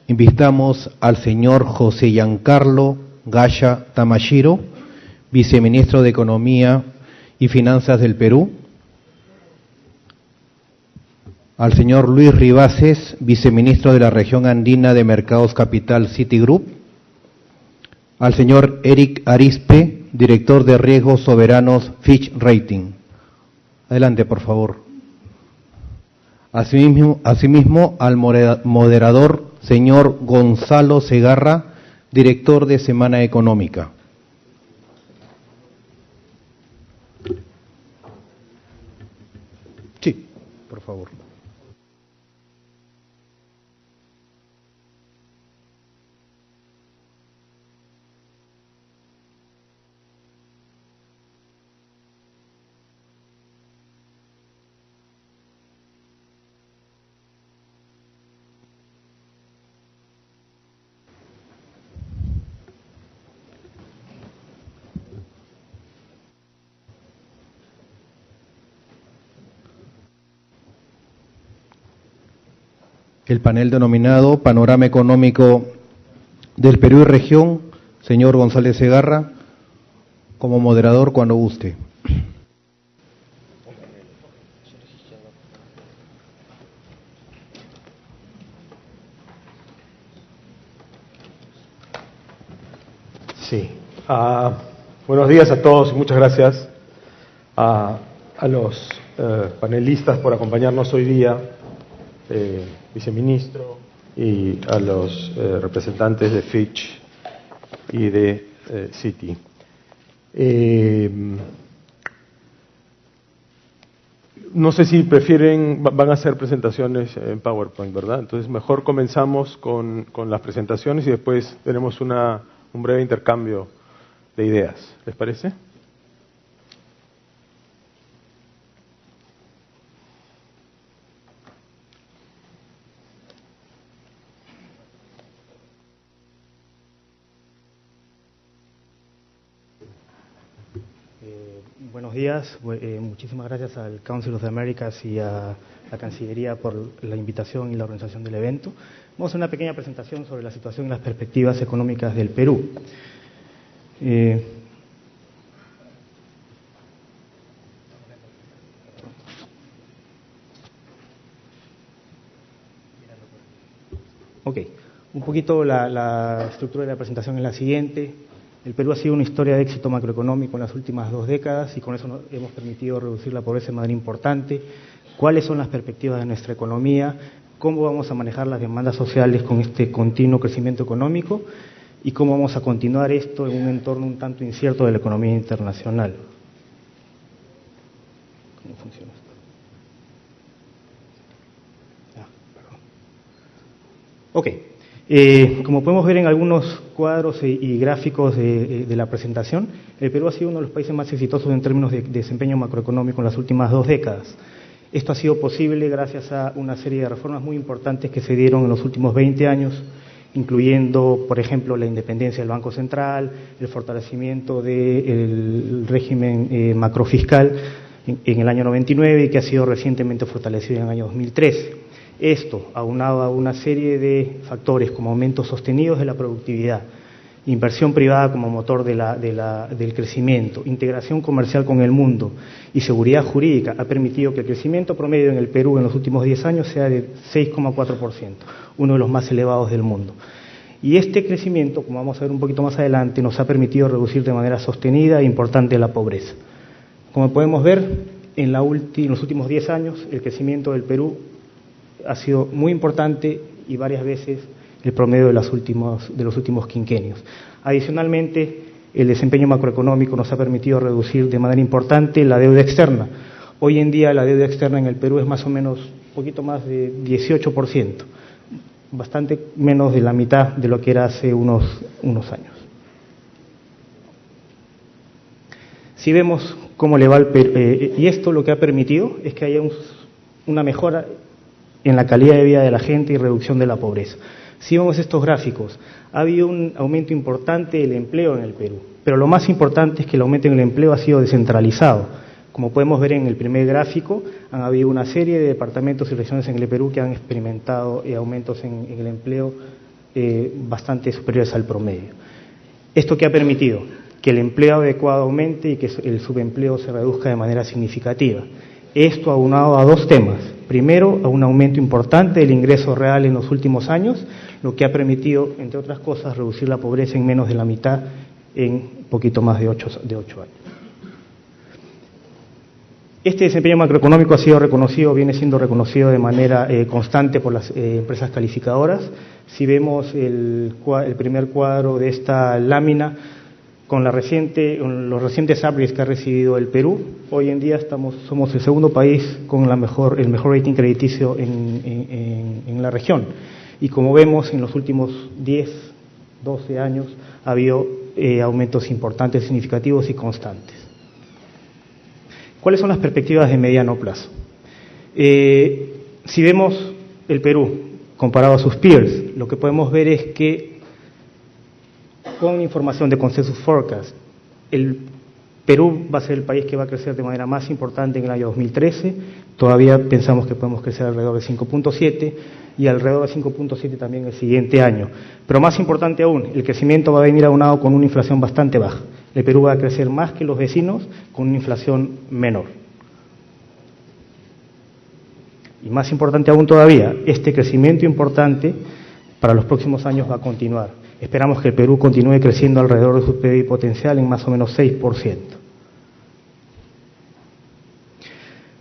invitamos al señor José Giancarlo Gaya Tamashiro, viceministro de Economía y Finanzas del Perú, al señor Luis Ribases, viceministro de la Región Andina de Mercados Capital Citigroup, al señor Eric Arispe, director de Riesgos Soberanos Fitch Rating. Adelante, por favor. Asimismo, al moderador, señor Gonzalo Segarra, director de Semana Económica. Sí, por favor. El panel denominado Panorama Económico del Perú y Región, señor González Segarra, como moderador cuando guste. Sí. Buenos días a todos y muchas gracias a los panelistas por acompañarnos hoy día. Viceministro y a los representantes de Fitch y de Citi. No sé si prefieren, van a hacer presentaciones en PowerPoint, ¿verdad? Entonces mejor comenzamos con las presentaciones y después tenemos un breve intercambio de ideas. ¿Les parece? Buenos días, muchísimas gracias al Council of the Americas y a la Cancillería por la invitación y la organización del evento. Vamos a hacer una pequeña presentación sobre la situación y las perspectivas económicas del Perú. Un poquito la estructura de la presentación es la siguiente. El Perú ha sido una historia de éxito macroeconómico en las últimas 2 décadas y con eso nos hemos permitido reducir la pobreza de manera importante. ¿Cuáles son las perspectivas de nuestra economía? ¿Cómo vamos a manejar las demandas sociales con este continuo crecimiento económico? ¿Y cómo vamos a continuar esto en un entorno un tanto incierto de la economía internacional? ¿Cómo funciona esto? Como podemos ver en algunos cuadros y gráficos de la presentación, el Perú ha sido uno de los países más exitosos en términos de desempeño macroeconómico en las últimas 2 décadas. Esto ha sido posible gracias a una serie de reformas muy importantes que se dieron en los últimos 20 años, incluyendo, por ejemplo, la independencia del Banco Central, el fortalecimiento del régimen macrofiscal en el año 99 y que ha sido recientemente fortalecido en el año 2013. Esto, aunado a una serie de factores como aumentos sostenidos de la productividad, inversión privada como motor del crecimiento, integración comercial con el mundo y seguridad jurídica, ha permitido que el crecimiento promedio en el Perú en los últimos 10 años sea de 6,4%, uno de los más elevados del mundo. Y este crecimiento, como vamos a ver un poquito más adelante, nos ha permitido reducir de manera sostenida e importante la pobreza. Como podemos ver, en los últimos 10 años, el crecimiento del Perú ha sido muy importante y varias veces el promedio de los últimos quinquenios. Adicionalmente, el desempeño macroeconómico nos ha permitido reducir de manera importante la deuda externa. Hoy en día la deuda externa en el Perú es más o menos un poquito más de 18%, bastante menos de la mitad de lo que era hace unos años. Si vemos cómo le va al Perú, y esto lo que ha permitido es que haya una mejora en la calidad de vida de la gente y reducción de la pobreza. Si vemos estos gráficos, ha habido un aumento importante del empleo en el Perú, pero lo más importante es que el aumento en el empleo ha sido descentralizado. Como podemos ver en el primer gráfico, han habido una serie de departamentos y regiones en el Perú que han experimentado aumentos en el empleo bastante superiores al promedio. ¿Esto qué ha permitido? Que el empleo adecuado aumente y que el subempleo se reduzca de manera significativa. Esto aunado a dos temas. Primero, a un aumento importante del ingreso real en los últimos años, lo que ha permitido, entre otras cosas, reducir la pobreza en menos de la mitad en poquito más de 8 años. Este desempeño macroeconómico ha sido reconocido, viene siendo reconocido de manera constante por las empresas calificadoras. Si vemos el primer cuadro de esta lámina, con los recientes upgrades que ha recibido el Perú, hoy en día somos el segundo país con el mejor rating crediticio en la región. Y como vemos, en los últimos 10, 12 años ha habido aumentos importantes, significativos y constantes. ¿Cuáles son las perspectivas de mediano plazo? Si vemos el Perú comparado a sus peers, lo que podemos ver es que con información de Consensus Forecast, el Perú va a ser el país que va a crecer de manera más importante en el año 2013, todavía pensamos que podemos crecer alrededor de 5.7 y alrededor de 5.7 también el siguiente año. Pero más importante aún, el crecimiento va a venir aunado con una inflación bastante baja. El Perú va a crecer más que los vecinos con una inflación menor. Y más importante aún todavía, este crecimiento importante para los próximos años va a continuar. Esperamos que el Perú continúe creciendo alrededor de su PIB potencial en más o menos 6%.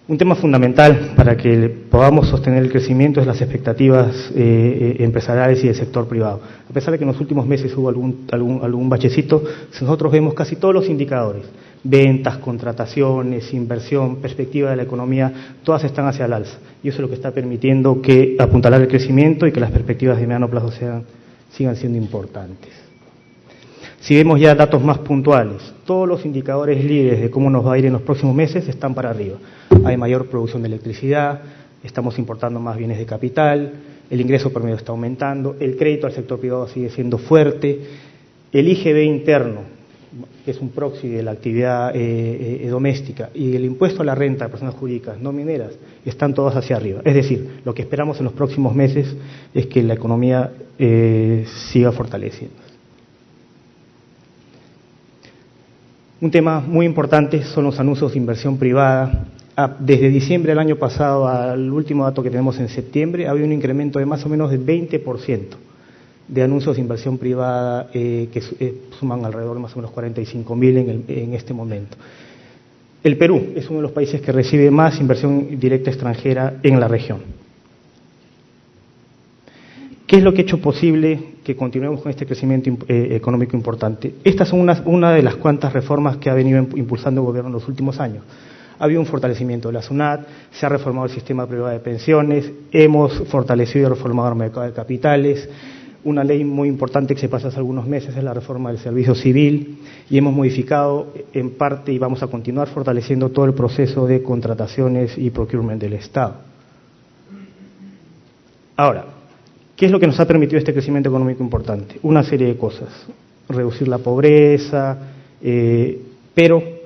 Un tema fundamental para que podamos sostener el crecimiento es las expectativas empresariales y del sector privado. A pesar de que en los últimos meses hubo algún bachecito, nosotros vemos casi todos los indicadores, ventas, contrataciones, inversión, perspectiva de la economía, todas están hacia el alza. Y eso es lo que está permitiendo que apuntalar el crecimiento y que las perspectivas de mediano plazo sigan siendo importantes. Si vemos ya datos más puntuales, todos los indicadores líderes de cómo nos va a ir en los próximos meses están para arriba. Hay mayor producción de electricidad, estamos importando más bienes de capital, el ingreso promedio está aumentando, el crédito al sector privado sigue siendo fuerte, el IGB interno, que es un proxy de la actividad doméstica, y el impuesto a la renta de personas jurídicas no mineras, están todos hacia arriba. Es decir, lo que esperamos en los próximos meses es que la economía siga fortaleciendo. Un tema muy importante son los anuncios de inversión privada. Desde diciembre del año pasado al último dato que tenemos en septiembre, ha habido un incremento de más o menos del 20% de anuncios de inversión privada que suman alrededor de más o menos 45.000 en este momento. El Perú es uno de los países que recibe más inversión directa extranjera en la región. ¿Qué es lo que ha hecho posible que continuemos con este crecimiento económico importante? Estas son una de las cuantas reformas que ha venido impulsando el gobierno en los últimos años. Ha habido un fortalecimiento de la SUNAT, se ha reformado el sistema privado de pensiones, hemos fortalecido y reformado el mercado de capitales. Una ley muy importante que se pasó hace algunos meses es la reforma del servicio civil y hemos modificado en parte y vamos a continuar fortaleciendo todo el proceso de contrataciones y procurement del Estado. Ahora, ¿qué es lo que nos ha permitido este crecimiento económico importante? Una serie de cosas. Reducir la pobreza, pero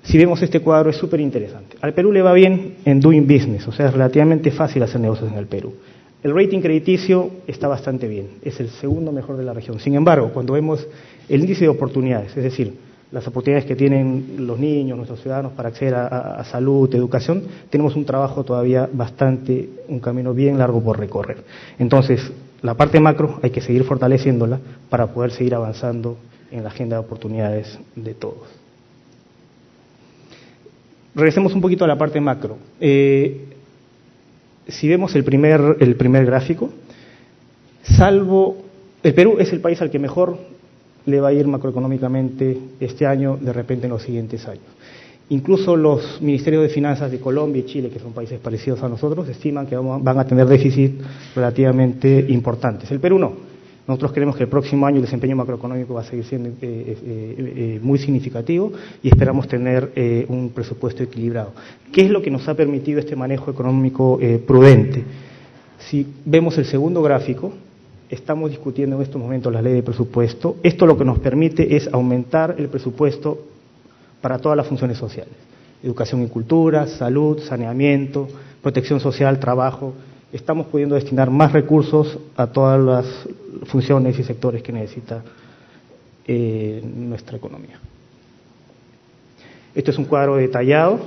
si vemos este cuadro es súper interesante. Al Perú le va bien en doing business, o sea, es relativamente fácil hacer negocios en el Perú. El rating crediticio está bastante bien, es el segundo mejor de la región. Sin embargo, cuando vemos el índice de oportunidades, es decir, las oportunidades que tienen los niños, nuestros ciudadanos para acceder a salud, educación, tenemos un trabajo todavía un camino bien largo por recorrer. Entonces, la parte macro hay que seguir fortaleciéndola para poder seguir avanzando en la agenda de oportunidades de todos. Regresemos un poquito a la parte macro. Si vemos el primer gráfico, el Perú es el país al que mejor le va a ir macroeconómicamente este año, de repente en los siguientes años. Incluso los ministerios de finanzas de Colombia y Chile, que son países parecidos a nosotros, estiman que van a tener déficit relativamente importantes. El Perú no. Nosotros creemos que el próximo año el desempeño macroeconómico va a seguir siendo muy significativo y esperamos tener un presupuesto equilibrado. ¿Qué es lo que nos ha permitido este manejo económico prudente? Si vemos el segundo gráfico, estamos discutiendo en estos momentos la ley de presupuesto. Esto lo que nos permite es aumentar el presupuesto para todas las funciones sociales. Educación y cultura, salud, saneamiento, protección social, trabajo. Estamos pudiendo destinar más recursos a todas funciones y sectores que necesita nuestra economía. Esto es un cuadro detallado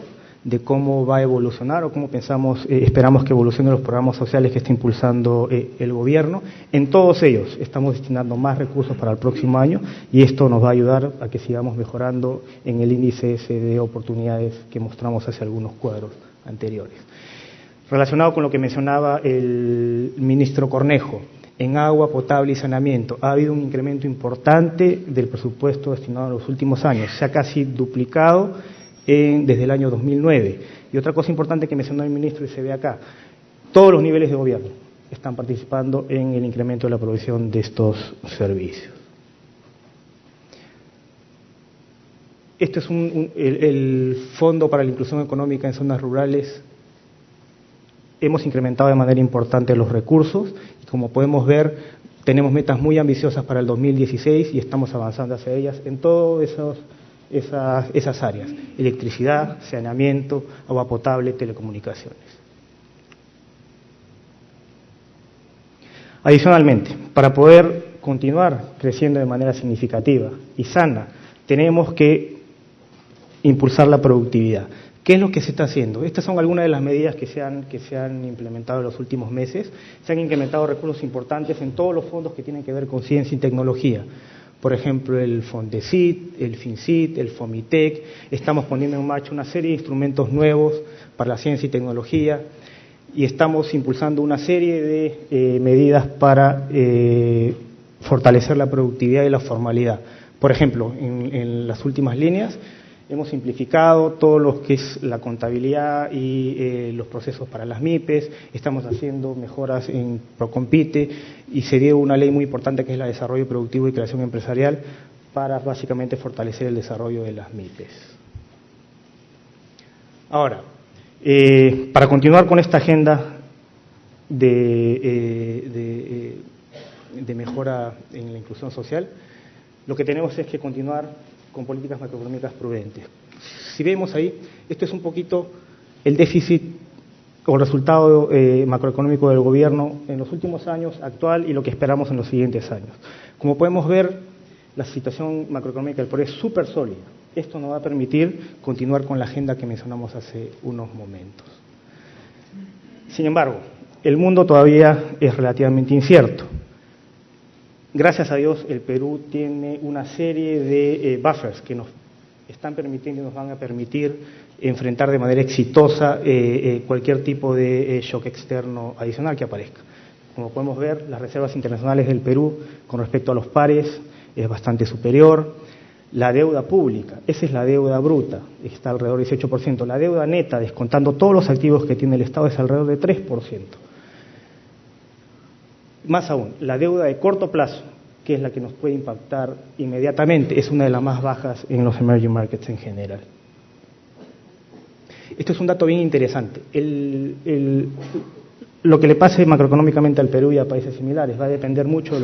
de cómo va a evolucionar o cómo esperamos que evolucionen los programas sociales que está impulsando el gobierno. En todos ellos estamos destinando más recursos para el próximo año y esto nos va a ayudar a que sigamos mejorando en el índice ese de oportunidades que mostramos hace algunos cuadros anteriores. Relacionado con lo que mencionaba el ministro Cornejo, en agua potable y saneamiento ha habido un incremento importante del presupuesto destinado en los últimos años, se ha casi duplicado desde el año 2009. Y otra cosa importante que mencionó el ministro y se ve acá, todos los niveles de gobierno están participando en el incremento de la provisión de estos servicios. Este es el Fondo para la Inclusión Económica en Zonas Rurales. Hemos incrementado de manera importante los recursos y como podemos ver tenemos metas muy ambiciosas para el 2016 y estamos avanzando hacia ellas en todas esas áreas: electricidad, saneamiento, agua potable, telecomunicaciones. Adicionalmente, para poder continuar creciendo de manera significativa y sana, tenemos que impulsar la productividad. ¿Qué es lo que se está haciendo? Estas son algunas de las medidas que se han implementado en los últimos meses. Se han incrementado recursos importantes en todos los fondos que tienen que ver con ciencia y tecnología. Por ejemplo, el FONDECIT, el FINCIT, el FOMITEC. Estamos poniendo en marcha una serie de instrumentos nuevos para la ciencia y tecnología y estamos impulsando una serie de medidas para fortalecer la productividad y la formalidad. Por ejemplo, en las últimas líneas hemos simplificado todo lo que es la contabilidad y los procesos para las MIPES, estamos haciendo mejoras en Procompite y se dio una ley muy importante que es la de Desarrollo Productivo y Creación Empresarial para básicamente fortalecer el desarrollo de las MIPES. Ahora, para continuar con esta agenda de mejora en la inclusión social, lo que tenemos es que continuar con políticas macroeconómicas prudentes. Si vemos ahí, esto es un poquito el déficit o resultado macroeconómico del gobierno en los últimos años, actual y lo que esperamos en los siguientes años. Como podemos ver, la situación macroeconómica del Perú es súper sólida. Esto nos va a permitir continuar con la agenda que mencionamos hace unos momentos. Sin embargo, el mundo todavía es relativamente incierto. Gracias a Dios, el Perú tiene una serie de buffers que nos están permitiendo y nos van a permitir enfrentar de manera exitosa cualquier tipo de shock externo adicional que aparezca. Como podemos ver, las reservas internacionales del Perú con respecto a los pares es bastante superior. La deuda pública, esa es la deuda bruta, está alrededor del 18%. La deuda neta, descontando todos los activos que tiene el Estado, es alrededor de 3%. Más aún, la deuda de corto plazo, que es la que nos puede impactar inmediatamente, es una de las más bajas en los emerging markets en general. Esto es un dato bien interesante. Lo que le pase macroeconómicamente al Perú y a países similares va a depender mucho de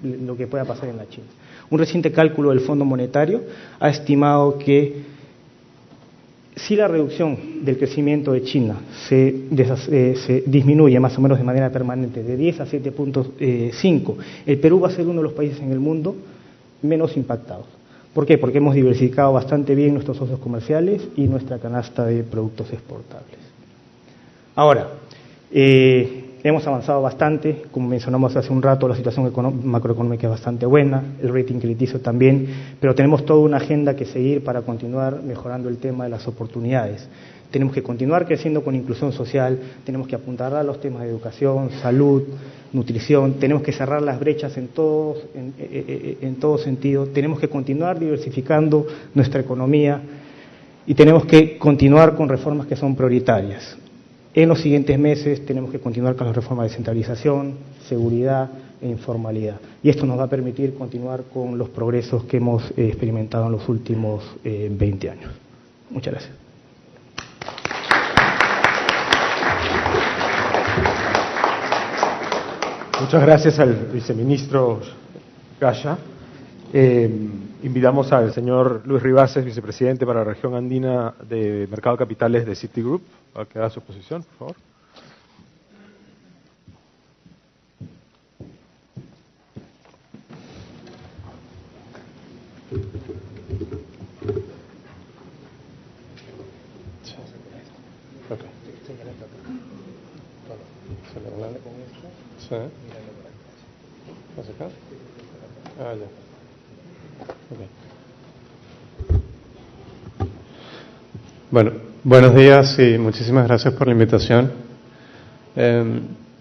lo que pueda pasar en la China. Un reciente cálculo del Fondo Monetario ha estimado que si la reducción del crecimiento de China se disminuye más o menos de manera permanente de 10 a 7.5, el Perú va a ser uno de los países en el mundo menos impactados. ¿Por qué? Porque hemos diversificado bastante bien nuestros socios comerciales y nuestra canasta de productos exportables. Ahora, hemos avanzado bastante, como mencionamos hace un rato, la situación macroeconómica es bastante buena, el rating crediticio también, pero tenemos toda una agenda que seguir para continuar mejorando el tema de las oportunidades. Tenemos que continuar creciendo con inclusión social, tenemos que apuntar a los temas de educación, salud, nutrición, tenemos que cerrar las brechas en todo sentido, tenemos que continuar diversificando nuestra economía y tenemos que continuar con reformas que son prioritarias. En los siguientes meses tenemos que continuar con las reformas de descentralización, seguridad e informalidad. Y esto nos va a permitir continuar con los progresos que hemos experimentado en los últimos 20 años. Muchas gracias. Muchas gracias al viceministro Gaya. Invitamos al señor Luis Rivases, vicepresidente para la región andina de Mercado de Capitales de Citigroup, a que haga su exposición, por favor. Sí. ¿Hacia acá? Ah, ya. Okay. Bueno, buenos días y muchísimas gracias por la invitación.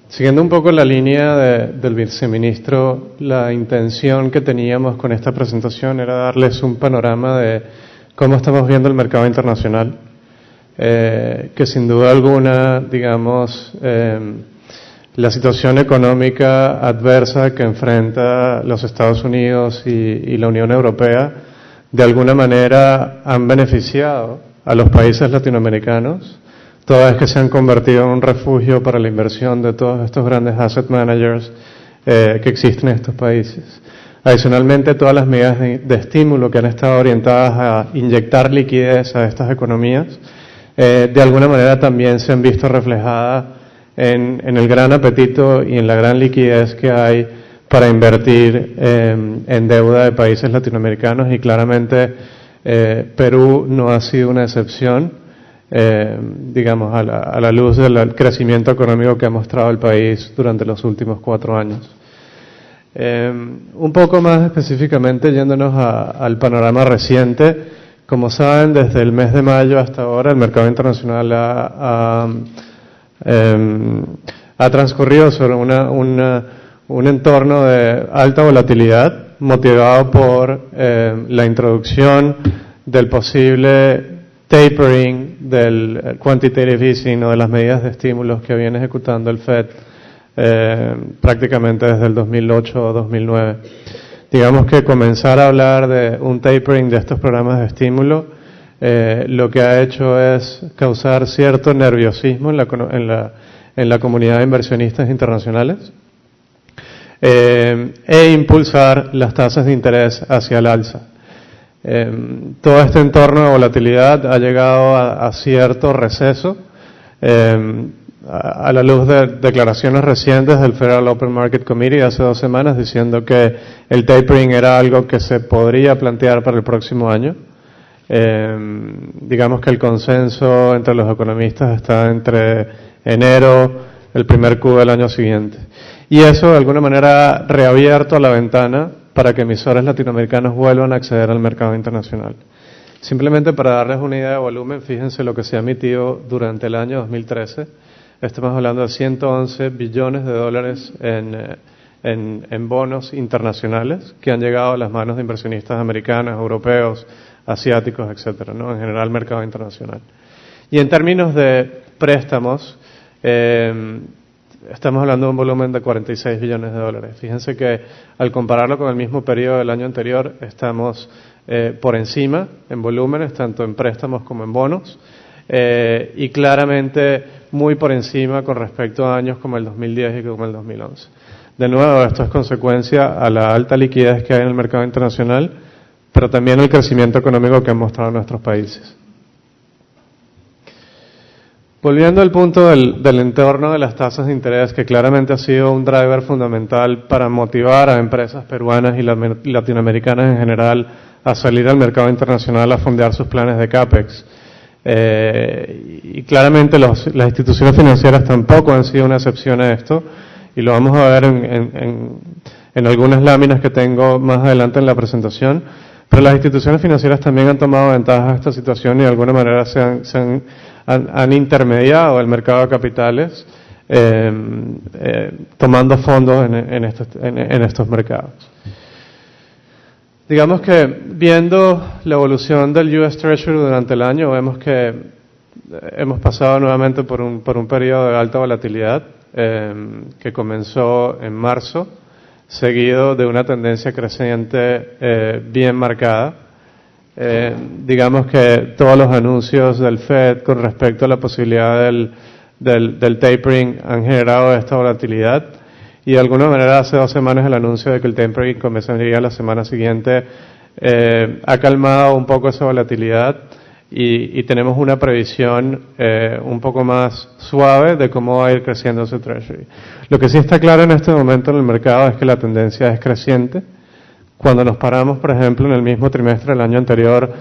Siguiendo un poco la línea del viceministro, la intención que teníamos con esta presentación era darles un panorama de cómo estamos viendo el mercado internacional, que sin duda alguna, digamos, la situación económica adversa que enfrenta los Estados Unidos y la Unión Europea, de alguna manera han beneficiado a los países latinoamericanos, toda vez que se han convertido en un refugio para la inversión de todos estos grandes asset managers que existen en estos países. Adicionalmente, todas las medidas de estímulo que han estado orientadas a inyectar liquidez a estas economías, de alguna manera también se han visto reflejadas en el gran apetito y en la gran liquidez que hay para invertir en deuda de países latinoamericanos, y claramente Perú no ha sido una excepción, digamos, a la luz del crecimiento económico que ha mostrado el país durante los últimos 4 años. Un poco más específicamente, yéndonos al panorama reciente, como saben, desde el mes de mayo hasta ahora el mercado internacional ha transcurrido sobre un entorno de alta volatilidad, motivado por la introducción del posible tapering del quantitative easing o de las medidas de estímulos que viene ejecutando el Fed prácticamente desde el 2008 o 2009. Digamos que comenzar a hablar de un tapering de estos programas de estímulo lo que ha hecho es causar cierto nerviosismo en la comunidad de inversionistas internacionales e impulsar las tasas de interés hacia el alza. Todo este entorno de volatilidad ha llegado a cierto receso a la luz de declaraciones recientes del Federal Open Market Committee hace 2 semanas, diciendo que el tapering era algo que se podría plantear para el próximo año. Digamos que el consenso entre los economistas está entre enero, el primer Q del año siguiente. Y eso de alguna manera ha reabierto la ventana para que emisores latinoamericanos vuelvan a acceder al mercado internacional. Simplemente para darles una idea de volumen, fíjense lo que se ha emitido durante el año 2013. Estamos hablando de 111 billones de dólares en bonos internacionales que han llegado a las manos de inversionistas americanos, europeos, asiáticos, etcétera, ¿no? En general, mercado internacional. Y en términos de préstamos, estamos hablando de un volumen de 46 billones de dólares. Fíjense que al compararlo con el mismo periodo del año anterior, estamos por encima en volúmenes, tanto en préstamos como en bonos, y claramente muy por encima con respecto a años como el 2010 y como el 2011. De nuevo, esto es consecuencia a la alta liquidez que hay en el mercado internacional, pero también el crecimiento económico que han mostrado nuestros países. Volviendo al punto del entorno de las tasas de interés, que claramente ha sido un driver fundamental para motivar a empresas peruanas y latinoamericanas en general a salir al mercado internacional a fondear sus planes de CAPEX. Y claramente las instituciones financieras tampoco han sido una excepción a esto, y lo vamos a ver en algunas láminas que tengo más adelante en la presentación. Pero las instituciones financieras también han tomado ventaja de esta situación y de alguna manera han intermediado el mercado de capitales, tomando fondos en estos mercados. Digamos que viendo la evolución del US Treasury durante el año, vemos que hemos pasado nuevamente por un periodo de alta volatilidad que comenzó en marzo, seguido de una tendencia creciente bien marcada. Digamos que todos los anuncios del Fed con respecto a la posibilidad del tapering han generado esta volatilidad, y de alguna manera hace 2 semanas el anuncio de que el tapering comenzaría la semana siguiente ha calmado un poco esa volatilidad, y tenemos una previsión un poco más suave de cómo va a ir creciendo ese Treasury. Lo que sí está claro en este momento en el mercado es que la tendencia es creciente. Cuando nos paramos, por ejemplo, en el mismo trimestre del año anterior,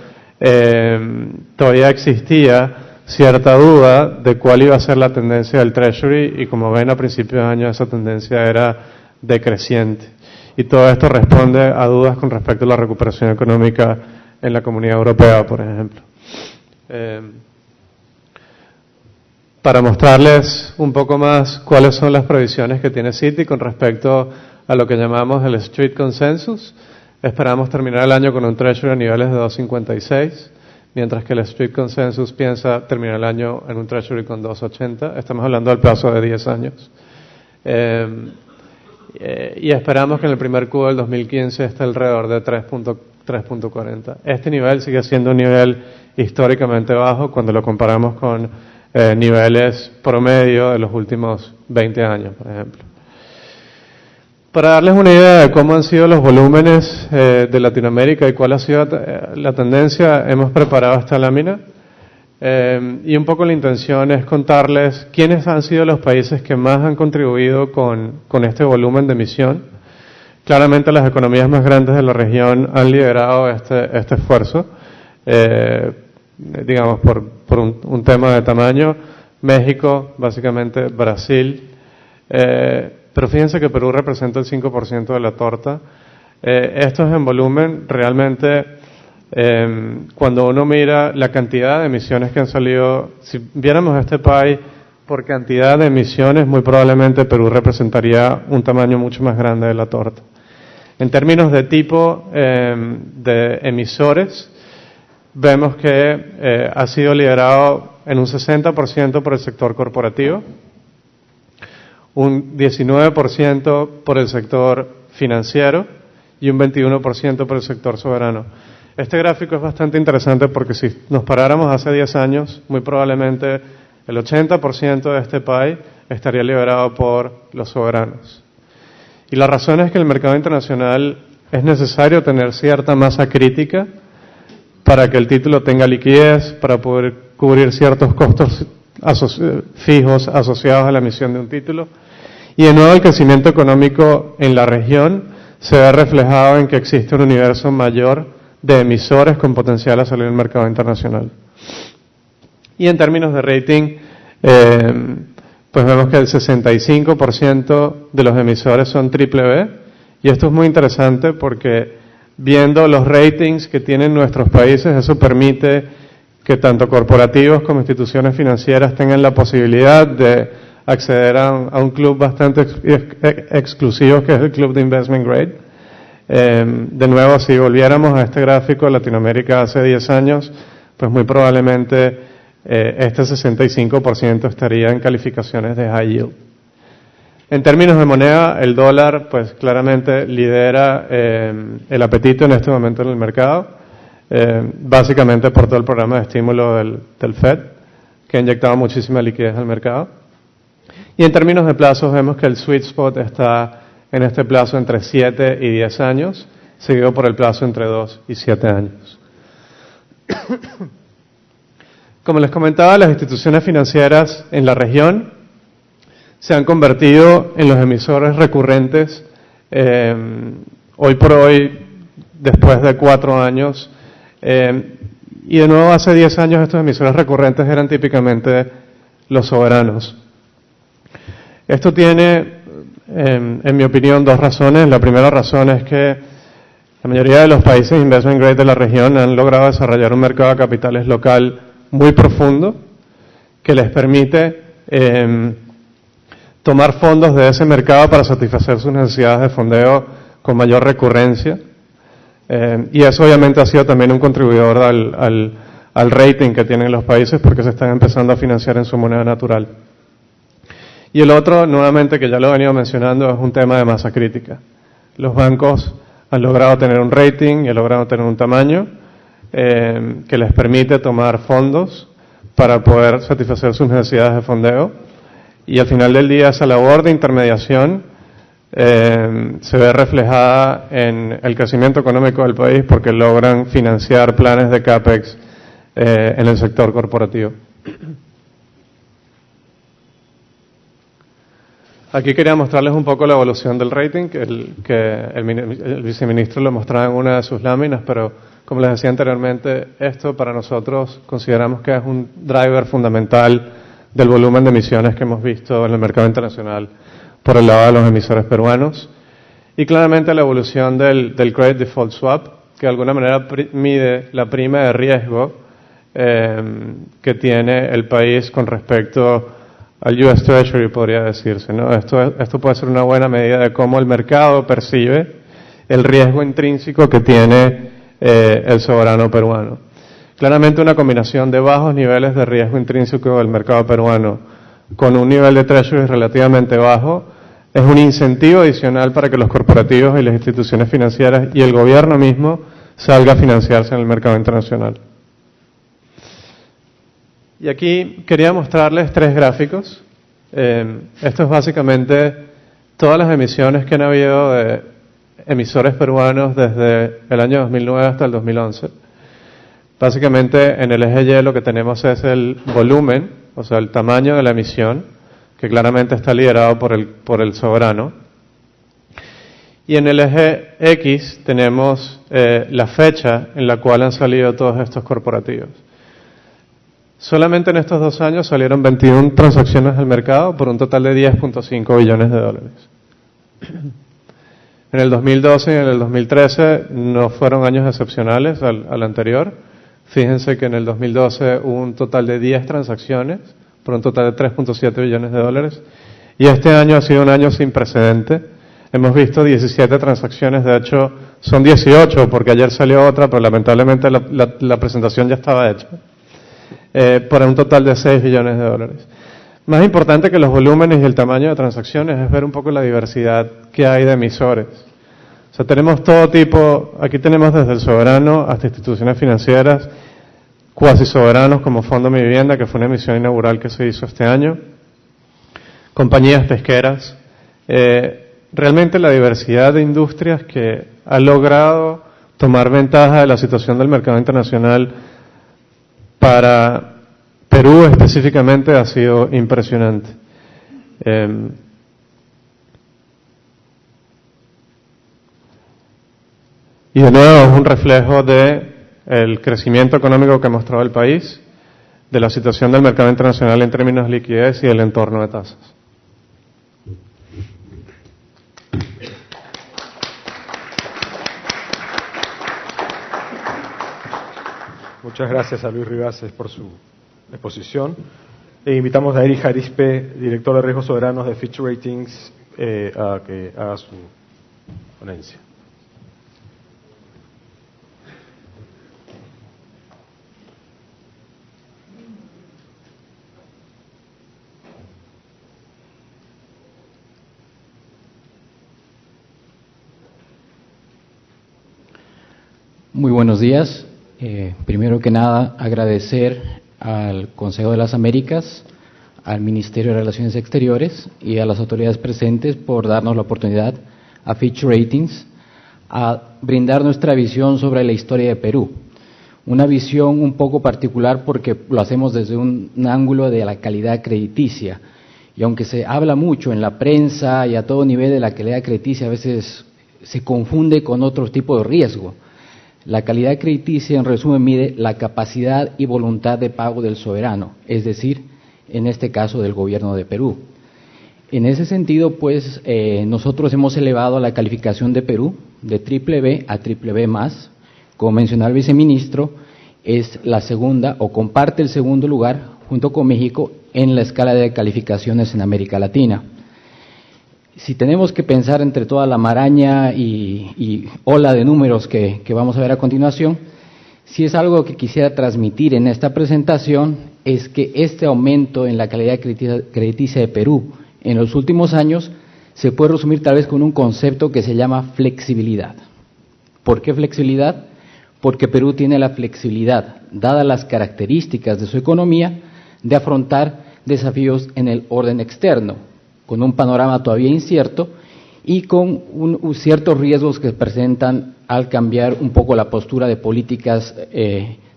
todavía existía cierta duda de cuál iba a ser la tendencia del Treasury, y como ven, a principios de año esa tendencia era decreciente. Y todo esto responde a dudas con respecto a la recuperación económica en la Comunidad Europea, por ejemplo. Para mostrarles un poco más cuáles son las previsiones que tiene Citi con respecto a lo que llamamos el Street Consensus, esperamos terminar el año con un Treasury a niveles de 2.56, mientras que el Street Consensus piensa terminar el año en un Treasury con 2.80. Estamos hablando del plazo de 10 años. Y esperamos que en el primer Q del 2015 esté alrededor de 3.40. Este nivel sigue siendo un nivel históricamente bajo cuando lo comparamos con niveles promedio de los últimos 20 años, por ejemplo. Para darles una idea de cómo han sido los volúmenes de Latinoamérica y cuál ha sido la tendencia, hemos preparado esta lámina. Y un poco la intención es contarles quiénes han sido los países que más han contribuido con este volumen de emisión. Claramente las economías más grandes de la región han liderado este esfuerzo, digamos por un tema de tamaño. México, básicamente Brasil, pero fíjense que Perú representa el 5% de la torta. Esto es en volumen, realmente. Cuando uno mira la cantidad de emisiones que han salido, si viéramos este pie por cantidad de emisiones, muy probablemente Perú representaría un tamaño mucho más grande de la torta. En términos de tipo de emisores, vemos que ha sido liderado en un 60% por el sector corporativo, un 19% por el sector financiero y un 21% por el sector soberano. Este gráfico es bastante interesante porque si nos paráramos hace 10 años, muy probablemente el 80% de este pie estaría liberado por los soberanos. Y la razón es que el mercado internacional es necesario tener cierta masa crítica para que el título tenga liquidez, para poder cubrir ciertos costos fijos asociados a la emisión de un título. Y de nuevo el crecimiento económico en la región se ve reflejado en que existe un universo mayor de emisores con potencial a salir al mercado internacional. Y en términos de rating, pues vemos que el 65% de los emisores son BBB, y esto es muy interesante porque viendo los ratings que tienen nuestros países, eso permite que tanto corporativos como instituciones financieras tengan la posibilidad de acceder a un club bastante exclusivo, que es el Club de Investment Grade. De nuevo, si volviéramos a este gráfico de Latinoamérica hace 10 años, pues muy probablemente este 65% estaría en calificaciones de high yield. En términos de moneda, el dólar pues claramente lidera el apetito en este momento en el mercado, básicamente por todo el programa de estímulo del Fed, que ha inyectado muchísima liquidez al mercado. Y en términos de plazos vemos que el sweet spot está en este plazo entre 7 y 10 años, seguido por el plazo entre 2 y 7 años. Como les comentaba, las instituciones financieras en la región se han convertido en los emisores recurrentes hoy por hoy, después de 4 años. Y de nuevo, hace 10 años estos emisores recurrentes eran típicamente los soberanos. Esto tiene, en mi opinión, 2 razones. La primera razón es que la mayoría de los países investment grade de la región han logrado desarrollar un mercado de capitales local muy profundo que les permite tomar fondos de ese mercado para satisfacer sus necesidades de fondeo con mayor recurrencia. Y eso obviamente ha sido también un contribuidor al rating que tienen los países porque se están empezando a financiar en su moneda natural. Y el otro, nuevamente, que ya lo he venido mencionando, es un tema de masa crítica. Los bancos han logrado tener un rating y han logrado tener un tamaño que les permite tomar fondos para poder satisfacer sus necesidades de fondeo. Y al final del día esa labor de intermediación se ve reflejada en el crecimiento económico del país porque logran financiar planes de CAPEX en el sector corporativo. Aquí quería mostrarles un poco la evolución del rating, que el viceministro lo mostraba en una de sus láminas, pero como les decía anteriormente, esto para nosotros consideramos que es un driver fundamental del volumen de emisiones que hemos visto en el mercado internacional por el lado de los emisores peruanos. Y claramente la evolución del Credit Default Swap, que de alguna manera mide la prima de riesgo que tiene el país con respecto al US Treasury, podría decirse, ¿no? Esto puede ser una buena medida de cómo el mercado percibe el riesgo intrínseco que tiene el soberano peruano. Claramente una combinación de bajos niveles de riesgo intrínseco del mercado peruano con un nivel de Treasury relativamente bajo es un incentivo adicional para que los corporativos y las instituciones financieras y el gobierno mismo salga a financiarse en el mercado internacional. Y aquí quería mostrarles 3 gráficos. Esto es básicamente todas las emisiones que han habido de emisores peruanos desde el año 2009 hasta el 2011. Básicamente en el eje Y lo que tenemos es el volumen, o sea, el tamaño de la emisión, que claramente está liderado por el soberano. Y en el eje X tenemos la fecha en la cual han salido todos estos corporativos. Solamente en estos 2 años salieron 21 transacciones al mercado por un total de 10.5 billones de dólares. En el 2012 y en el 2013 no fueron años excepcionales al anterior. Fíjense que en el 2012 hubo un total de 10 transacciones por un total de 3.7 billones de dólares. Y este año ha sido un año sin precedente. Hemos visto 17 transacciones, de hecho son 18 porque ayer salió otra, pero lamentablemente la presentación ya estaba hecha. Por un total de 6 billones de dólares. Más importante que los volúmenes y el tamaño de transacciones es ver un poco la diversidad que hay de emisores. O sea, tenemos todo tipo, aquí tenemos desde el soberano hasta instituciones financieras, cuasi soberanos como Fondo Mi Vivienda, que fue una emisión inaugural que se hizo este año, compañías pesqueras, realmente la diversidad de industrias que ha logrado tomar ventaja de la situación del mercado internacional para Perú específicamente ha sido impresionante. Y de nuevo es un reflejo del crecimiento económico que ha mostrado el país, de la situación del mercado internacional en términos de liquidez y del entorno de tasas. Muchas gracias a Luis Rivases por su exposición. E invitamos a Eric Arispe, director de riesgos soberanos de Fitch Ratings, a que haga su ponencia. Muy buenos días. Primero que nada, agradecer al Consejo de las Américas, al Ministerio de Relaciones Exteriores y a las autoridades presentes por darnos la oportunidad a Fitch Ratings a brindar nuestra visión sobre la historia de Perú. Una visión un poco particular porque lo hacemos desde un ángulo de la calidad crediticia. Y aunque se habla mucho en la prensa y a todo nivel de la calidad crediticia, a veces se confunde con otro tipo de riesgo. La calidad crediticia, en resumen, mide la capacidad y voluntad de pago del soberano, es decir, en este caso del gobierno de Perú. En ese sentido, pues, nosotros hemos elevado la calificación de Perú de BBB a BBB+, como mencionó el viceministro, es la segunda o comparte el segundo lugar junto con México en la escala de calificaciones en América Latina. Si tenemos que pensar entre toda la maraña y ola de números que vamos a ver a continuación, si es algo que quisiera transmitir en esta presentación, es que este aumento en la calidad crediticia de Perú en los últimos años se puede resumir tal vez con un concepto que se llama flexibilidad. ¿Por qué flexibilidad? Porque Perú tiene la flexibilidad, dadas las características de su economía, de afrontar desafíos en el orden externo, con un panorama todavía incierto y con ciertos riesgos que presentan al cambiar un poco la postura de políticas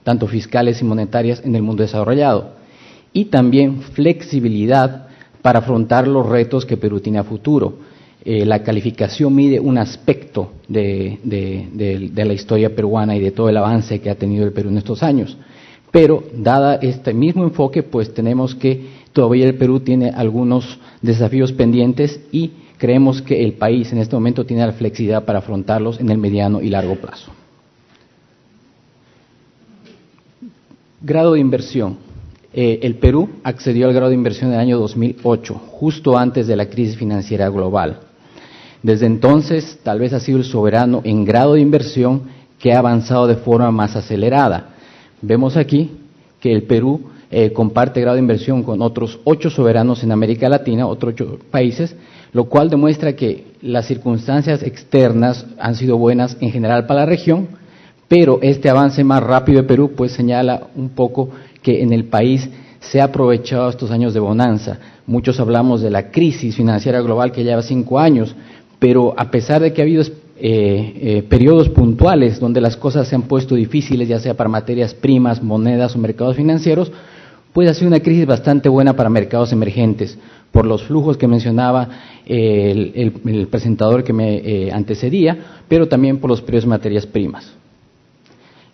tanto fiscales y monetarias en el mundo desarrollado. Y también flexibilidad, para afrontar los retos que Perú tiene a futuro. La calificación mide un aspecto de la historia peruana y de todo el avance que ha tenido el Perú en estos años. Pero, dada este mismo enfoque, pues tenemos que todavía el Perú tiene algunos desafíos pendientes y creemos que el país en este momento tiene la flexibilidad para afrontarlos en el mediano y largo plazo. Grado de inversión. El Perú accedió al grado de inversión en el año 2008, justo antes de la crisis financiera global. Desde entonces, tal vez ha sido el soberano en grado de inversión que ha avanzado de forma más acelerada. Vemos aquí que el Perú comparte grado de inversión con otros 8 soberanos en América Latina, otros 8 países, lo cual demuestra que las circunstancias externas han sido buenas en general para la región, pero este avance más rápido de Perú pues señala un poco que en el país se ha aprovechado estos años de bonanza. Muchos hablamos de la crisis financiera global que lleva 5 años, pero a pesar de que ha habido periodos puntuales donde las cosas se han puesto difíciles, ya sea para materias primas, monedas o mercados financieros, pues ha sido una crisis bastante buena para mercados emergentes, por los flujos que mencionaba el presentador que me antecedía, pero también por los precios de materias primas.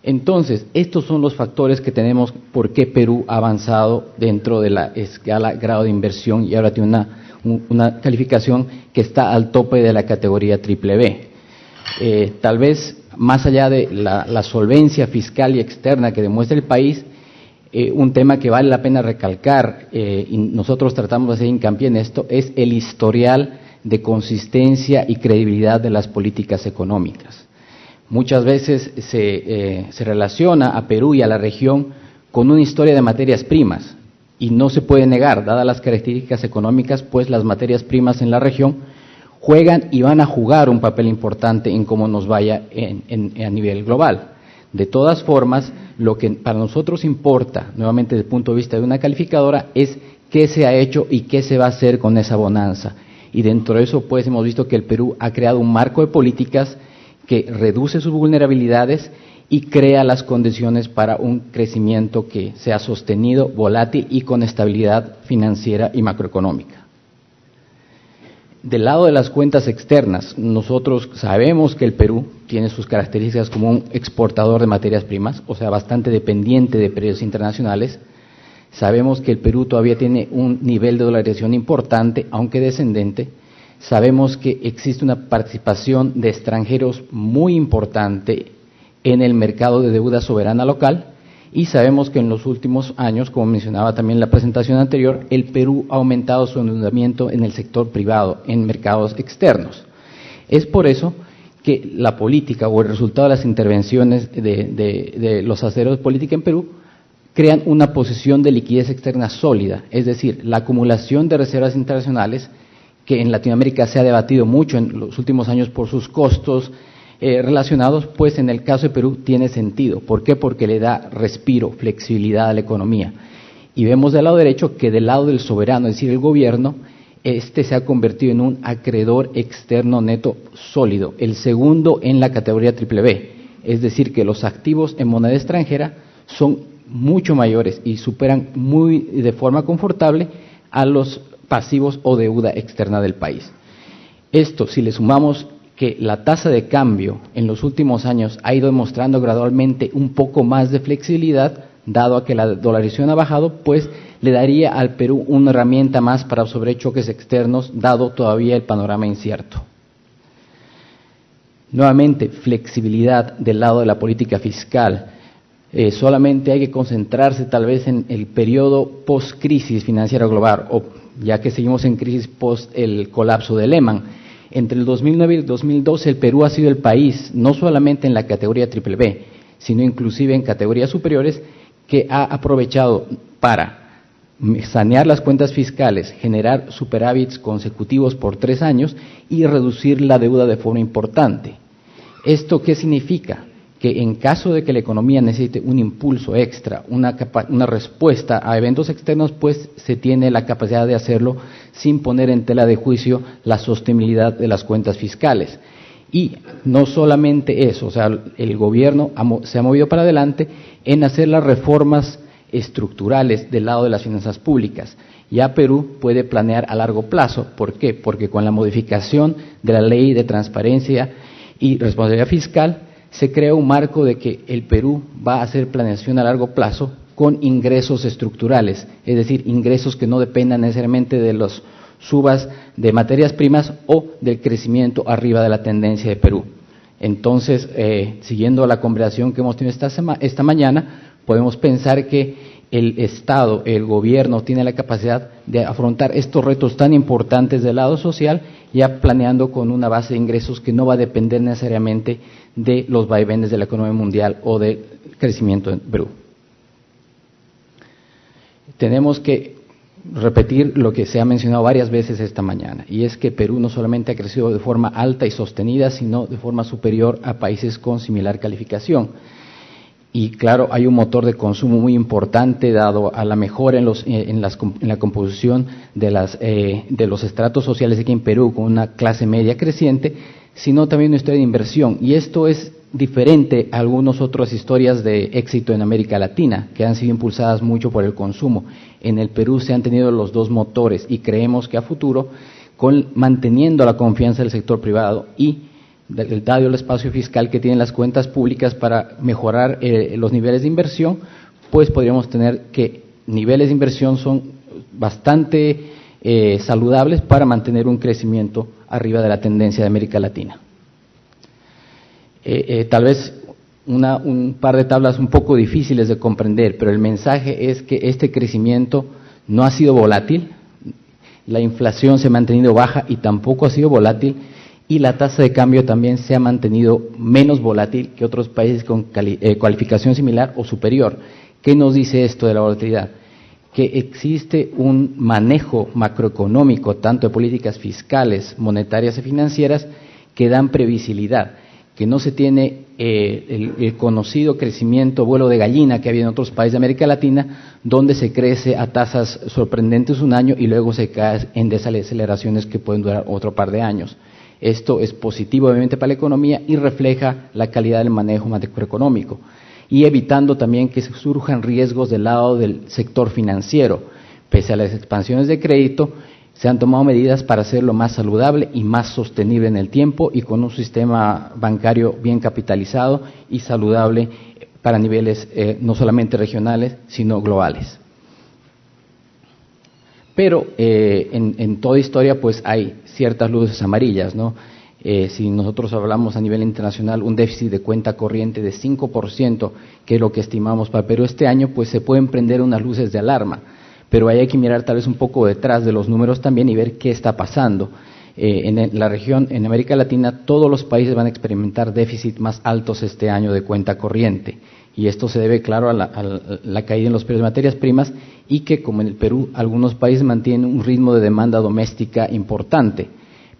Entonces, estos son los factores que tenemos por qué Perú ha avanzado dentro de la escala grado de inversión y ahora tiene una calificación que está al tope de la categoría BBB. Tal vez más allá de la solvencia fiscal y externa que demuestra el país, un tema que vale la pena recalcar, y nosotros tratamos de hacer hincapié en esto, es el historial de consistencia y credibilidad de las políticas económicas. Muchas veces se relaciona a Perú y a la región con una historia de materias primas, y no se puede negar, dadas las características económicas, pues las materias primas en la región juegan y van a jugar un papel importante en cómo nos vaya a nivel global. De todas formas, lo que para nosotros importa, nuevamente desde el punto de vista de una calificadora, es qué se ha hecho y qué se va a hacer con esa bonanza. Y dentro de eso, pues, hemos visto que el Perú ha creado un marco de políticas que reduce sus vulnerabilidades y crea las condiciones para un crecimiento que sea sostenido, volátil y con estabilidad financiera y macroeconómica. Del lado de las cuentas externas, nosotros sabemos que el Perú tiene sus características como un exportador de materias primas, o sea, bastante dependiente de precios internacionales. Sabemos que el Perú todavía tiene un nivel de dolarización importante, aunque descendente. Sabemos que existe una participación de extranjeros muy importante en el mercado de deuda soberana local y sabemos que en los últimos años, como mencionaba también en la presentación anterior, el Perú ha aumentado su endeudamiento en el sector privado, en mercados externos. Es por eso que la política o el resultado de las intervenciones de los aceros de política en Perú crean una posición de liquidez externa sólida, es decir, la acumulación de reservas internacionales que en Latinoamérica se ha debatido mucho en los últimos años por sus costos relacionados, pues en el caso de Perú tiene sentido. ¿Por qué? Porque le da respiro, flexibilidad a la economía. Y vemos del lado derecho que del lado del soberano, es decir, el gobierno, se ha convertido en un acreedor externo neto sólido, el segundo en la categoría BBB, es decir, que los activos en moneda extranjera son mucho mayores y superan de forma confortable a los pasivos o deuda externa del país. Esto, si le sumamos que la tasa de cambio en los últimos años ha ido demostrando gradualmente un poco más de flexibilidad, dado a que la dolarización ha bajado, pues le daría al Perú una herramienta más para absorber choques externos, dado todavía el panorama incierto. Nuevamente, flexibilidad del lado de la política fiscal. Solamente hay que concentrarse tal vez en el periodo post-crisis financiera global, o ya que seguimos en crisis post el colapso de Lehman. Entre el 2009 y el 2012 el Perú ha sido el país, no solamente en la categoría BBB, sino inclusive en categorías superiores, que ha aprovechado para sanear las cuentas fiscales, generar superávits consecutivos por 3 años y reducir la deuda de forma importante. ¿Esto qué significa? Que en caso de que la economía necesite un impulso extra, una respuesta a eventos externos, pues se tiene la capacidad de hacerlo sin poner en tela de juicio la sostenibilidad de las cuentas fiscales. Y no solamente eso, o sea, el gobierno se ha movido para adelante en hacer las reformas estructurales del lado de las finanzas públicas. Ya Perú puede planear a largo plazo. ¿Por qué? Porque con la modificación de la Ley de Transparencia y Responsabilidad Fiscal se crea un marco de que el Perú va a hacer planeación a largo plazo con ingresos estructurales, es decir, ingresos que no dependan necesariamente de los subas de materias primas o del crecimiento arriba de la tendencia de Perú. Entonces, siguiendo la conversación que hemos tenido esta mañana, podemos pensar que el Estado, el gobierno, tiene la capacidad de afrontar estos retos tan importantes del lado social, ya planeando con una base de ingresos que no va a depender necesariamente de los vaivenes de la economía mundial o del crecimiento en Perú. Tenemos que repetir lo que se ha mencionado varias veces esta mañana, y es que Perú no solamente ha crecido de forma alta y sostenida, sino de forma superior a países con similar calificación. Y claro, hay un motor de consumo muy importante dado a la mejora en la composición de los estratos sociales aquí en Perú, con una clase media creciente, sino también una historia de inversión. Y esto es diferente a algunas otras historias de éxito en América Latina, que han sido impulsadas mucho por el consumo. En el Perú se han tenido los dos motores y creemos que a futuro, manteniendo la confianza del sector privado y dado el espacio fiscal que tienen las cuentas públicas para mejorar los niveles de inversión, pues podríamos tener que niveles de inversión son bastante saludables para mantener un crecimiento arriba de la tendencia de América Latina. Tal vez un par de tablas un poco difíciles de comprender, pero el mensaje es que este crecimiento no ha sido volátil, la inflación se ha mantenido baja y tampoco ha sido volátil, y la tasa de cambio también se ha mantenido menos volátil que otros países con cualificación similar o superior. ¿Qué nos dice esto de la volatilidad? Que existe un manejo macroeconómico, tanto de políticas fiscales, monetarias y financieras, que dan previsibilidad, que no se tiene el conocido crecimiento, vuelo de gallina que había en otros países de América Latina, donde se crece a tasas sorprendentes un año y luego se cae en desaceleraciones que pueden durar otro par de años. Esto es positivo obviamente para la economía y refleja la calidad del manejo macroeconómico, y evitando también que surjan riesgos del lado del sector financiero. Pese a las expansiones de crédito, se han tomado medidas para hacerlo más saludable y más sostenible en el tiempo, y con un sistema bancario bien capitalizado y saludable para niveles no solamente regionales, sino globales. Pero en toda historia pues hay ciertas luces amarillas, ¿no? Si nosotros hablamos a nivel internacional un déficit de cuenta corriente de 5%, que es lo que estimamos para Perú este año, pues se pueden prender unas luces de alarma, pero ahí hay que mirar tal vez un poco detrás de los números también y ver qué está pasando. En la región, en América Latina, todos los países van a experimentar déficits más altos este año de cuenta corriente, y esto se debe, claro, a la caída en los precios de materias primas, y que, como en el Perú, algunos países mantienen un ritmo de demanda doméstica importante.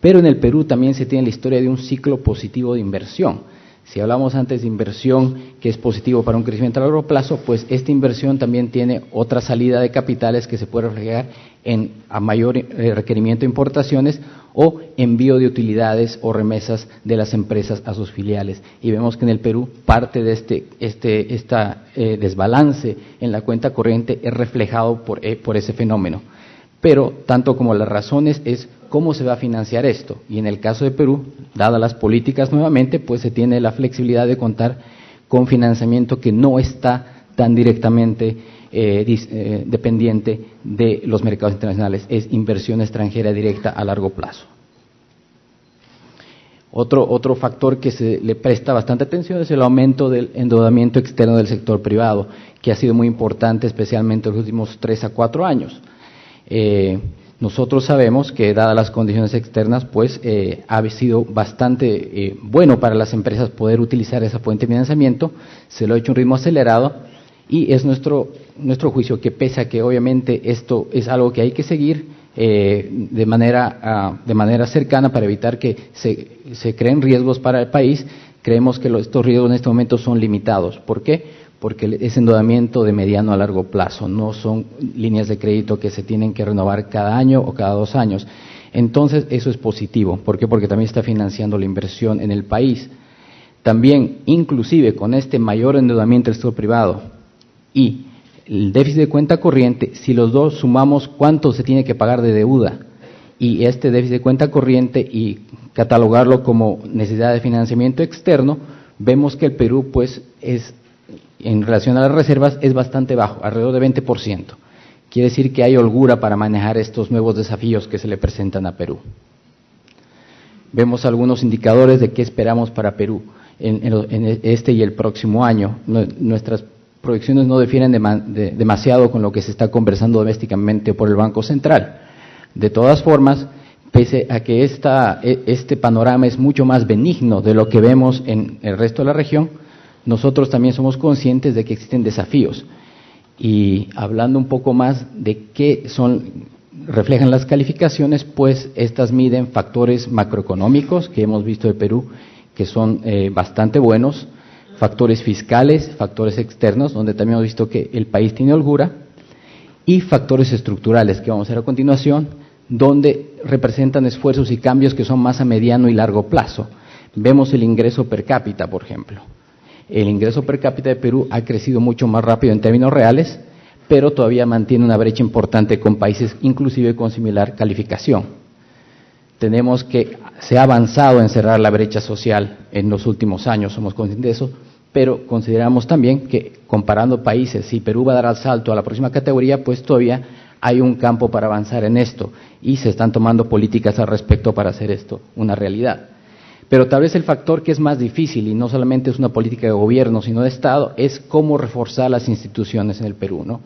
Pero en el Perú también se tiene la historia de un ciclo positivo de inversión. Si hablamos antes de inversión que es positivo para un crecimiento a largo plazo, pues esta inversión también tiene otra salida de capitales que se puede reflejar a mayor requerimiento de importaciones o envío de utilidades o remesas de las empresas a sus filiales. Y vemos que en el Perú parte de este desbalance en la cuenta corriente es reflejado por ese fenómeno. Pero tanto como las razones es cómo se va a financiar esto. Y en el caso de Perú, dadas las políticas nuevamente, pues se tiene la flexibilidad de contar con financiamiento que no está tan directamente dependiente de los mercados internacionales, es inversión extranjera directa a largo plazo. Otro factor que se le presta bastante atención es el aumento del endeudamiento externo del sector privado, que ha sido muy importante especialmente en los últimos 3 a 4 años. Nosotros sabemos que, dadas las condiciones externas, pues ha sido bastante bueno para las empresas poder utilizar esa fuente de financiamiento. Se lo ha hecho a un ritmo acelerado, y es nuestro juicio que, pese a que obviamente esto es algo que hay que seguir de manera cercana para evitar que se creen riesgos para el país, creemos que estos riesgos en este momento son limitados. ¿Por qué? Porque es endeudamiento de mediano a largo plazo, no son líneas de crédito que se tienen que renovar cada año o cada 2 años. Entonces, eso es positivo. ¿Por qué? Porque también está financiando la inversión en el país. También, inclusive, con este mayor endeudamiento del sector privado y el déficit de cuenta corriente, si los dos sumamos cuánto se tiene que pagar de deuda y este déficit de cuenta corriente y catalogarlo como necesidad de financiamiento externo, vemos que el Perú, pues, en relación a las reservas, es bastante bajo, alrededor de 20%. Quiere decir que hay holgura para manejar estos nuevos desafíos que se le presentan a Perú. Vemos algunos indicadores de qué esperamos para Perú en este y el próximo año. Nuestras proyecciones no difieren demasiado con lo que se está conversando domésticamente por el Banco Central. De todas formas, pese a que este panorama es mucho más benigno de lo que vemos en el resto de la región, nosotros también somos conscientes de que existen desafíos. Y hablando un poco más de qué reflejan las calificaciones, pues estas miden factores macroeconómicos que hemos visto de Perú, que son bastante buenos, factores fiscales, factores externos, donde también hemos visto que el país tiene holgura, y factores estructurales, que vamos a ver a continuación, donde representan esfuerzos y cambios que son más a mediano y largo plazo. Vemos el ingreso per cápita, por ejemplo. El ingreso per cápita de Perú ha crecido mucho más rápido en términos reales, pero todavía mantiene una brecha importante con países inclusive con similar calificación. Tenemos que se ha avanzado en cerrar la brecha social en los últimos años, somos conscientes de eso, pero consideramos también que comparando países, si Perú va a dar el salto a la próxima categoría, pues todavía hay un campo para avanzar en esto y se están tomando políticas al respecto para hacer esto una realidad. Pero tal vez el factor que es más difícil, y no solamente es una política de gobierno, sino de Estado, es cómo reforzar las instituciones en el Perú, ¿no?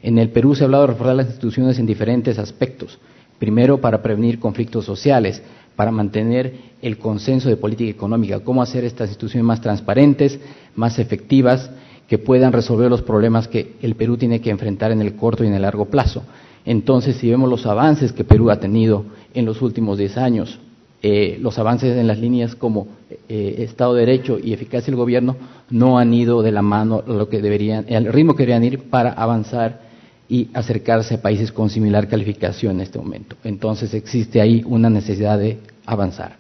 En el Perú se ha hablado de reforzar las instituciones en diferentes aspectos. Primero, para prevenir conflictos sociales, para mantener el consenso de política económica, cómo hacer estas instituciones más transparentes, más efectivas, que puedan resolver los problemas que el Perú tiene que enfrentar en el corto y en el largo plazo. Entonces, si vemos los avances que Perú ha tenido en los últimos 10 años, los avances en las líneas como Estado de Derecho y eficacia del gobierno no han ido de la mano lo que deberían, al ritmo que deberían ir para avanzar y acercarse a países con similar calificación en este momento. Entonces existe ahí una necesidad de avanzar.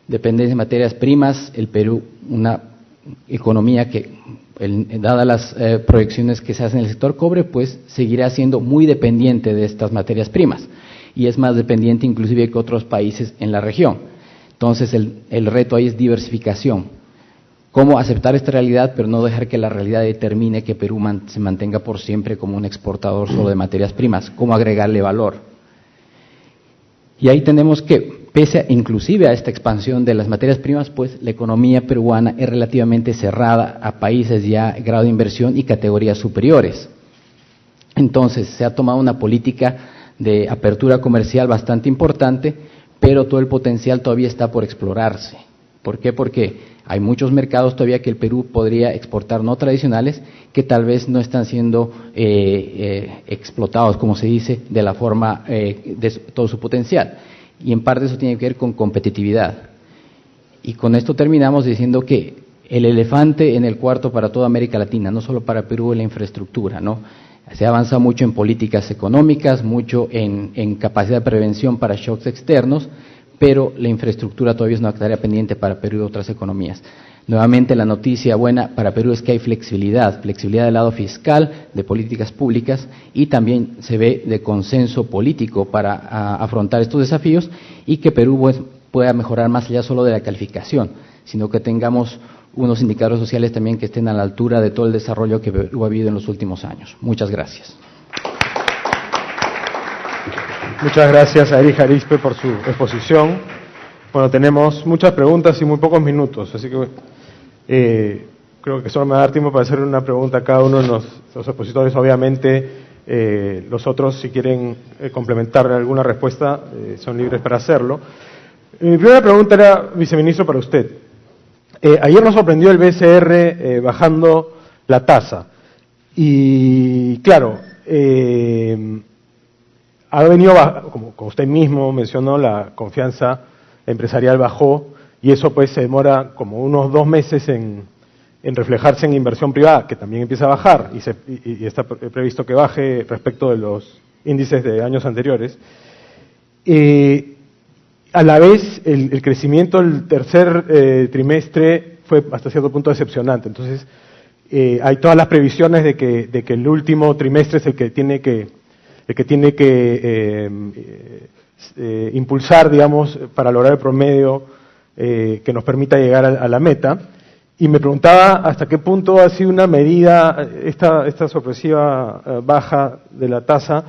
Dependencia de materias primas, el Perú, una economía que, dadas las proyecciones que se hacen en el sector cobre, pues seguirá siendo muy dependiente de estas materias primas. Y es más dependiente inclusive que otros países en la región. Entonces el reto ahí es diversificación. Cómo aceptar esta realidad, pero no dejar que la realidad determine que Perú se mantenga por siempre como un exportador solo de materias primas. Cómo agregarle valor. Y ahí tenemos que, pese inclusive a esta expansión de las materias primas, pues la economía peruana es relativamente cerrada a países ya de grado de inversión y categorías superiores. Entonces se ha tomado una política de apertura comercial bastante importante, pero todo el potencial todavía está por explorarse. ¿Por qué? Porque hay muchos mercados todavía que el Perú podría exportar no tradicionales que tal vez no están siendo explotados, como se dice, de la forma de todo su potencial. Y en parte eso tiene que ver con competitividad. Y con esto terminamos diciendo que el elefante en el cuarto para toda América Latina, no solo para Perú, es la infraestructura, ¿no? Se ha avanzado mucho en políticas económicas, mucho en capacidad de prevención para shocks externos, pero la infraestructura todavía es una tarea pendiente para Perú y otras economías. Nuevamente, la noticia buena para Perú es que hay flexibilidad del lado fiscal, de políticas públicas, y también se ve de consenso político para afrontar estos desafíos y que Perú pues, pueda mejorar más allá solo de la calificación, sino que tengamos unos indicadores sociales también que estén a la altura de todo el desarrollo que Perú ha vivido en los últimos años. Muchas gracias. Muchas gracias a Eric Arispe por su exposición. Bueno, tenemos muchas preguntas y muy pocos minutos, así que creo que solo me va a dar tiempo para hacer una pregunta a cada uno de los expositores. Obviamente, los otros, si quieren complementar alguna respuesta, son libres para hacerlo. Mi primera pregunta era, viceministro, para usted. Ayer nos sorprendió el BCR bajando la tasa. Y claro, ha venido, como usted mismo mencionó, la confianza empresarial bajó y eso pues se demora como unos 2 meses en reflejarse en inversión privada, que también empieza a bajar y está previsto que baje respecto de los índices de años anteriores. A la vez, el crecimiento del tercer trimestre fue hasta cierto punto decepcionante. Entonces, hay todas las previsiones de que el último trimestre es el que tiene que impulsar, digamos, para lograr el promedio que nos permita llegar a la meta. Y me preguntaba hasta qué punto ha sido una medida, esta sorpresiva baja de la tasa,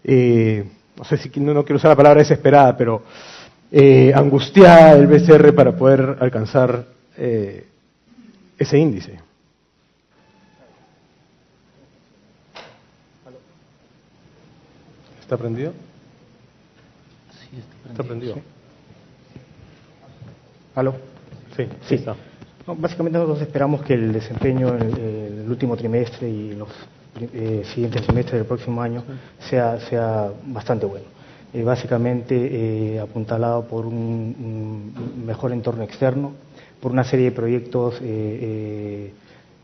no sé si no quiero usar la palabra desesperada, pero angustiada el BCR para poder alcanzar ese índice. ¿Está prendido? Sí, ¿Está prendido? ¿Aló? Sí, Sí. está. No, básicamente nosotros esperamos que el desempeño en el último trimestre y los siguientes trimestres del próximo año sea bastante bueno. Básicamente apuntalado por un mejor entorno externo, por una serie de proyectos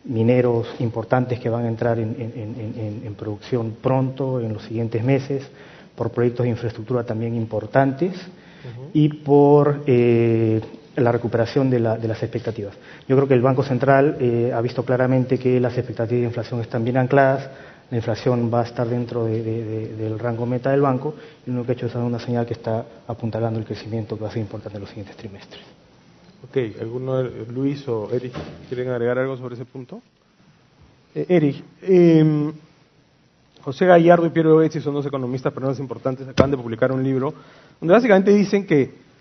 mineros importantes que van a entrar en producción pronto, en los siguientes meses, por proyectos de infraestructura también importantes y por la recuperación de las expectativas. Yo creo que el Banco Central ha visto claramente que las expectativas de inflación están bien ancladas, la inflación va a estar dentro del rango meta del banco y lo único que ha hecho es dar una señal que está apuntalando el crecimiento que va a ser importante en los siguientes trimestres. Ok, ¿alguno, Luis o Eric, quieren agregar algo sobre ese punto? Eric, José Gallardo y Piero Bezzi son dos economistas peruanos importantes, acaban de publicar un libro donde básicamente dicen que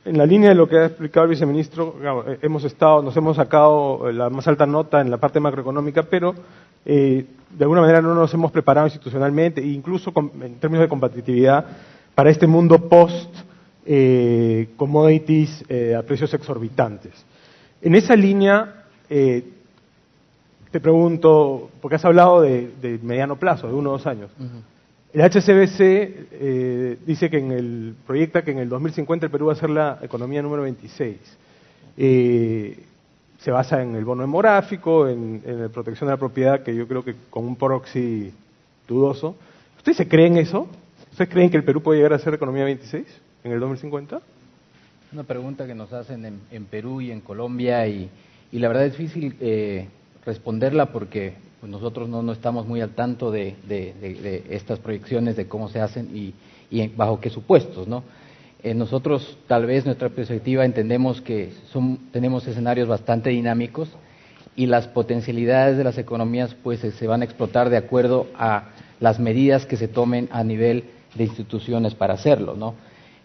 en la línea de lo que ha explicado el viceministro, nos hemos sacado la más alta nota en la parte macroeconómica, pero de alguna manera no nos hemos preparado institucionalmente e incluso en términos de competitividad para este mundo post commodities a precios exorbitantes. En esa línea, te pregunto, porque has hablado de mediano plazo, de 1 o 2 años. El HSBC dice que proyecta que en el 2050 el Perú va a ser la economía número 26. Se basa en el bono demográfico, en la protección de la propiedad, que yo creo que con un proxy dudoso. ¿Ustedes se creen eso? ¿Ustedes creen que el Perú puede llegar a ser economía 26 en el 2050? Una pregunta que nos hacen en Perú y en Colombia y la verdad es difícil responderla porque pues, nosotros no estamos muy al tanto de estas proyecciones, de cómo se hacen y bajo qué supuestos, ¿no? Nosotros, tal vez, nuestra perspectiva, entendemos que tenemos escenarios bastante dinámicos y las potencialidades de las economías pues se van a explotar de acuerdo a las medidas que se tomen a nivel de instituciones para hacerlo, ¿no?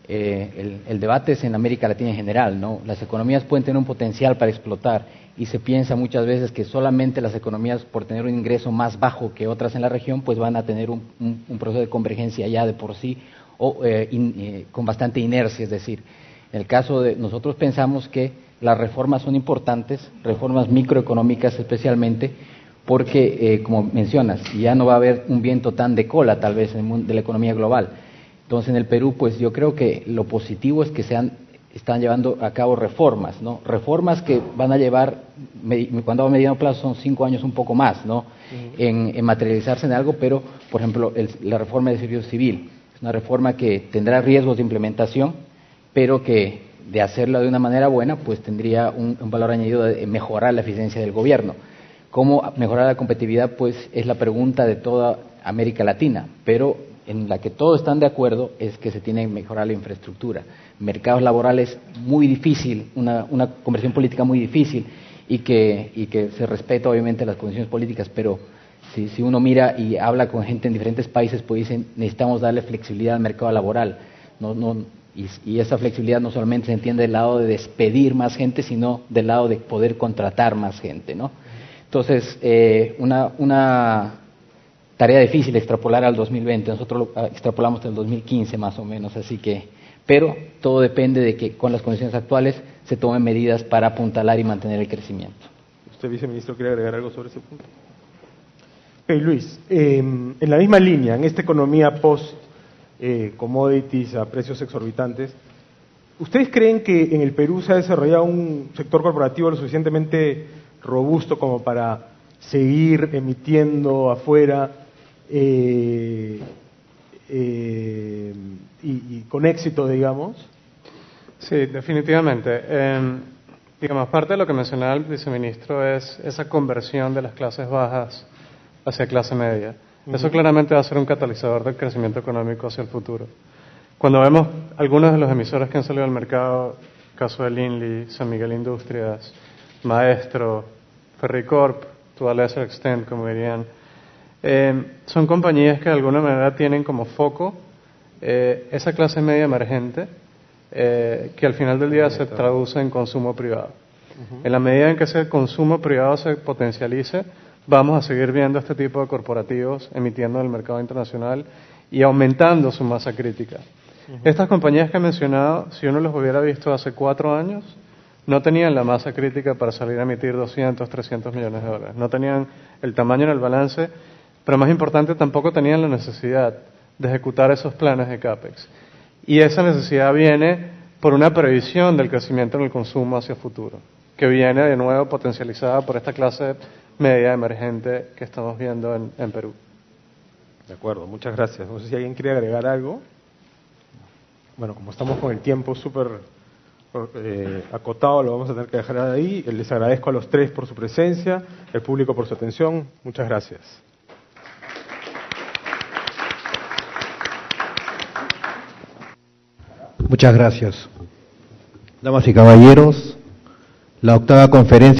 El debate es en América Latina en general, ¿no? Las economías pueden tener un potencial para explotar y se piensa muchas veces que solamente las economías, por tener un ingreso más bajo que otras en la región, pues van a tener un proceso de convergencia ya de por sí o con bastante inercia, es decir, en el caso de nosotros pensamos que las reformas son importantes, reformas microeconómicas especialmente, porque como mencionas, ya no va a haber un viento tan de cola tal vez en el mundo de la economía global. Entonces en el Perú, pues yo creo que lo positivo es que están llevando a cabo reformas, ¿no? Reformas que van a llevar, cuando a mediano plazo son 5 años un poco más, ¿no? En materializarse en algo, pero por ejemplo la reforma del servicio civil es una reforma que tendrá riesgos de implementación, pero que de hacerla de una manera buena, pues tendría un valor añadido de mejorar la eficiencia del gobierno. ¿Cómo mejorar la competitividad? Pues es la pregunta de toda América Latina, pero en la que todos están de acuerdo es que se tiene que mejorar la infraestructura. Mercados laborales muy difícil, una conversión política muy difícil y que se respeta obviamente las condiciones políticas, pero si uno mira y habla con gente en diferentes países, pues dicen necesitamos darle flexibilidad al mercado laboral. Y esa flexibilidad no solamente se entiende del lado de despedir más gente, sino del lado de poder contratar más gente, ¿no? Entonces, una tarea difícil extrapolar al 2020, nosotros lo extrapolamos hasta el 2015 más o menos, así que, pero todo depende de que con las condiciones actuales se tomen medidas para apuntalar y mantener el crecimiento. ¿Usted, viceministro, quiere agregar algo sobre ese punto? Okay, Luis, en la misma línea, en esta economía post commodities a precios exorbitantes, ¿ustedes creen que en el Perú se ha desarrollado un sector corporativo lo suficientemente robusto como para seguir emitiendo afuera y con éxito, digamos? Sí, definitivamente. Digamos, parte de lo que mencionaba el viceministro es esa conversión de las clases bajas hacia clase media. Eso claramente va a ser un catalizador del crecimiento económico hacia el futuro. Cuando vemos algunos de los emisores que han salido al mercado, caso de Linley, San Miguel Industrias, Maestro, Ferricorp, to a lesser extent, como dirían, son compañías que de alguna manera tienen como foco esa clase media emergente que al final del día se traduce en consumo privado. En la medida en que ese consumo privado se potencialice, vamos a seguir viendo este tipo de corporativos emitiendo en el mercado internacional y aumentando su masa crítica. Estas compañías que he mencionado, si uno los hubiera visto hace 4 años, no tenían la masa crítica para salir a emitir 200, 300 millones de dólares. No tenían el tamaño en el balance, pero más importante, tampoco tenían la necesidad de ejecutar esos planes de CAPEX. Y esa necesidad viene por una previsión del crecimiento en el consumo hacia el futuro, que viene de nuevo potencializada por esta clase media emergente que estamos viendo en Perú. De acuerdo, muchas gracias. No sé si alguien quiere agregar algo. Bueno, como estamos con el tiempo súper acotado, lo vamos a tener que dejar ahí. Les agradezco a los 3 por su presencia, el público por su atención. Muchas gracias. Muchas gracias. Damas y caballeros, la 8ª conferencia